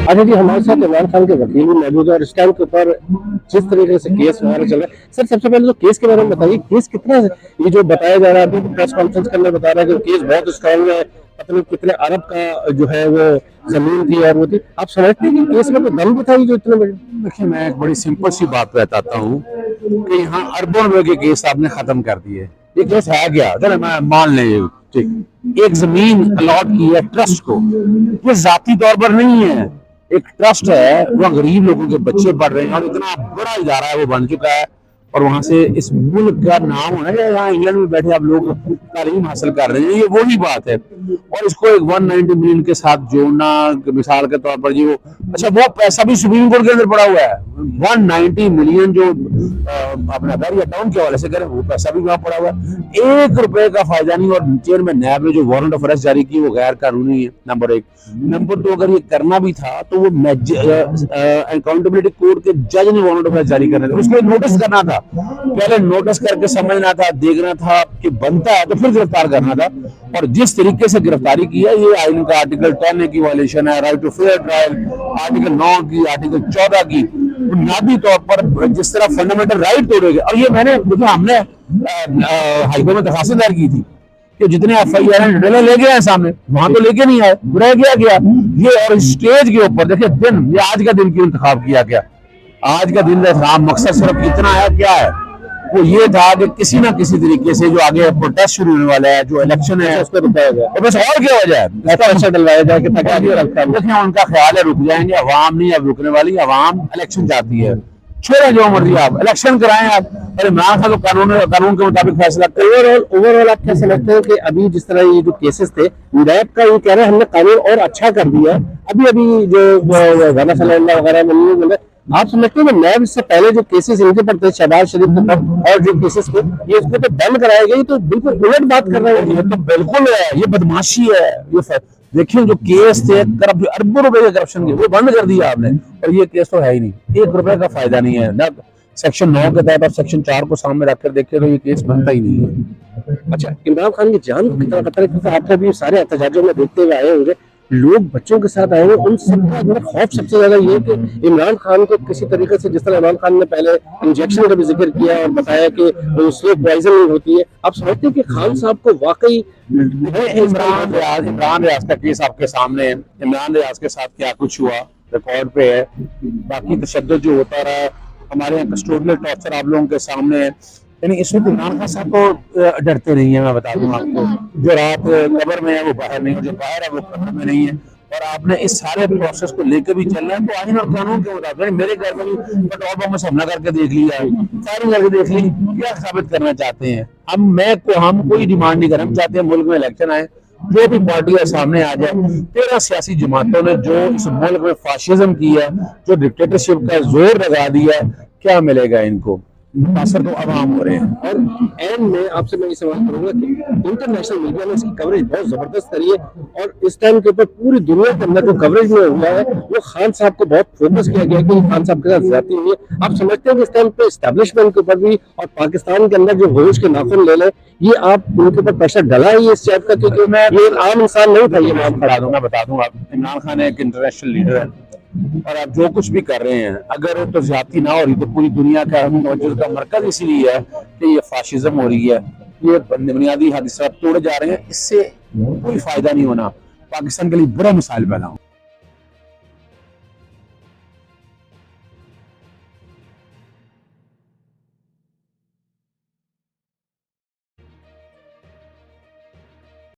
अच्छा जी, हमारे साथ इमरान खान के वकील भी मौजूद है और इस टाइम के ऊपर जिस तरीके से केस वगैरह चल रहा है, सर सबसे पहले तो केस के बारे में बताइए, केस कितना, ये जो बताया जा रहा है, अभी प्रेस कॉन्फ्रेंस करने बता रहा है कि केस बहुत स्ट्रांग है, पता नहीं कितने अरब का जो है वो जमीन थी और वो थी। आप समझते हैं कि केस में तो दम भी था जो इतने बड़े? देखिए, मैं एक बड़ी सिंपल सी बात बताता हूँ कि यहाँ अरबों रुपए के केस आपने खत्म कर दिए। ये केस है क्या? चलो मैं मान लें, ठीक, एक जमीन अलॉट की है ट्रस्ट को, ये जाती तौर पर नहीं है, एक ट्रस्ट है, वहाँ गरीब लोगों के बच्चे पढ़ रहे हैं और इतना बड़ा इदारा है वो बन चुका है। और वहां से इस मुल्क का नाम होना है, यहाँ इंग्लैंड में बैठे आप लोग तालीम हासिल कर रहे हैं, ये वही बात है। और इसको एक 190 मिलियन के साथ जोड़ना, मिसाल के तौर पर जी वो, अच्छा वो पैसा भी सुप्रीम कोर्ट के अंदर पड़ा हुआ है, 190 मिलियन जो अपना बैंक अकाउंट के हवाले से करें, वो पैसा भी वहां पड़ा हुआ है, 1 रुपए का फायदा नहीं। और चेयरमैन नैब ने जो वारंट ऑफ अरेस्ट जारी की वो गैर कानूनी है, नंबर 1। नंबर 2, अगर ये करना भी था तो वो अकाउंटेबिलिटी कोर्ट के जज ने वारंट ऑफ अरेस्ट जारी करना था, उसको नोटिस करना था, पहले नोटिस करके समझना था, देखना था कि बनता है तो फिर गिरफ्तार करना था। और जिस तरीके से गिरफ्तारी की है, ये आइन का आर्टिकल 10 की वायलेशन है, right to fair trial, article 9 की, आर्टिकल 14 की, बुनियादी तौर पर जिस तरह फंडामेंटल राइट तोड़े गए। और ये मैंने देखिए, हमने हाईकोर्ट में दरखास्त दायर की थी कि जितने FIR डिटेल ले गए हैं सामने, वहां तो लेके नहीं आए, रह गया ये। और स्टेज के ऊपर देखिए दिन, ये आज का दिन क्यों इंतखाब किया गया? आज का दिन का मकसद सिर्फ इतना है, क्या है वो, ये था कि किसी ना किसी तरीके से जो आगे प्रोटेस्ट शुरू होने वाला है, जो इलेक्शन है, उसको रुकाया जाए, और बस और क्या हो जाए, ऐसा डलवाया जाए कि देखिए उनका ख्याल है रुक जाएंगे, अवाम नहीं अब रुकने वाली, अवाम इलेक्शन चाहती है, छोड़े जो मर्जी आप इलेक्शन कराएं आप। अरे मैं तो कानून के मुताबिक फैसला करें। ओवरऑल आप क्या समझते हैं कि अभी जिस तरह ये जो केसेस थे, नैब का ये कह रहे हैं हमने कानून और अच्छा कर दिया, अभी जो गाना सल्लल्लाहु वगैरह, आप समझते हैं नैब इससे पहले जो केसेस इनके पर थे, शहबाज शरीफ के पर और जो केसेस थे, ये इसको तो बंद कराए गए, तो बिल्कुल उलट बात कर रहे हैं। ये तो बिल्कुल है, ये बदमाशी है। ये देखिए जो केस थे अरबों रुपए के करप्शन के, वो बंद कर दिया आपने, और ये केस तो है ही नहीं, 1 रुपए का फायदा नहीं है ना। सेक्शन 9 के तहत आप सेक्शन 4 को सामने रखकर देखें तो ये केस बनता ही नहीं है। अच्छा, इमरान खान की जान को कितना खतरा है, क्योंकि आप अभी सारे एहतजाजों में देखते हुए आए होंगे, लोग बच्चों के साथ आए हुए, उन सबका जो खौफ सबसे ज्यादा ये कि इमरान खान को किसी तरीके से, जिस तरह इमरान खान ने पहले इंजेक्शन का भी जिक्र किया और बताया कि स्लो पॉइजनिंग होती है, आप समझते हैं कि खान साहब को वाकई इमरान रियाज का केस आपके सामने है, इमरान रियाज के साथ क्या कुछ हुआ रिकॉर्ड पे है, बाकी तशद्दुद जो होता रहा, हमारे यहाँ कस्टोडियल टॉर्चर आप लोगों के सामने है। यानी इस वक्त इमरान खान साहब को डरते नहीं है, मैं बता दूं आपको, जो रात कब्र में है वो बाहर नहीं है, जो बाहर है वो कब्र में नहीं है। और आपने इस सारे प्रोसेस को लेकर भी चलना है तो आइन और कानून के मुताबिक। मेरे घर में भी पेट्रोल पंप में हमला करके देख लिया, फायरिंग करके देख ली, क्या साबित करना चाहते हैं? हम कोई डिमांड नहीं कर रहे, हम चाहते हैं मुल्क में इलेक्शन आए, जो भी पार्टी है सामने आ जाए। 13 सियासी जमातों ने जो इस मुल्क में फाशिज्म की है, जो डिक्टेटरशिप का जोर लगा दिया है, क्या मिलेगा इनको? मुतासर तो आवाम हो रहे हैं। और एंड में आपसे मैं ये सवाल करूंगा कि इंटरनेशनल मीडिया ने इसकी कवरेज बहुत जबरदस्त करी है, और इस टाइम के ऊपर पूरी दुनिया के अंदर जो कवरेज में हुआ है वो खान साहब को बहुत फोकस किया गया कि खान साहब के साथ ज्यादती हुई है। आप समझते हैं कि इस टाइम पे एस्टेब्लिशमेंट के ऊपर भी और पाकिस्तान के अंदर जो होश के नाखून ले ले, ये आप उनके ऊपर प्रेशर डला है इस टाइप का? क्योंकि मैं ये आम इंसान नहीं था, ये मैं बता दूंगा, इमरान खान एक इंटरनेशनल लीडर है, और आप जो कुछ भी कर रहे हैं, अगर तो ज्यादती ना हो रही तो पूरी दुनिया का तवज्जो का मरकज इसीलिए है कि ये फाशिज्म हो रही है, ये बुनियादी हादिसात तोड़े जा रहे हैं, इससे कोई फायदा नहीं होना, पाकिस्तान के लिए बुरा मिसाइल पैदा हो।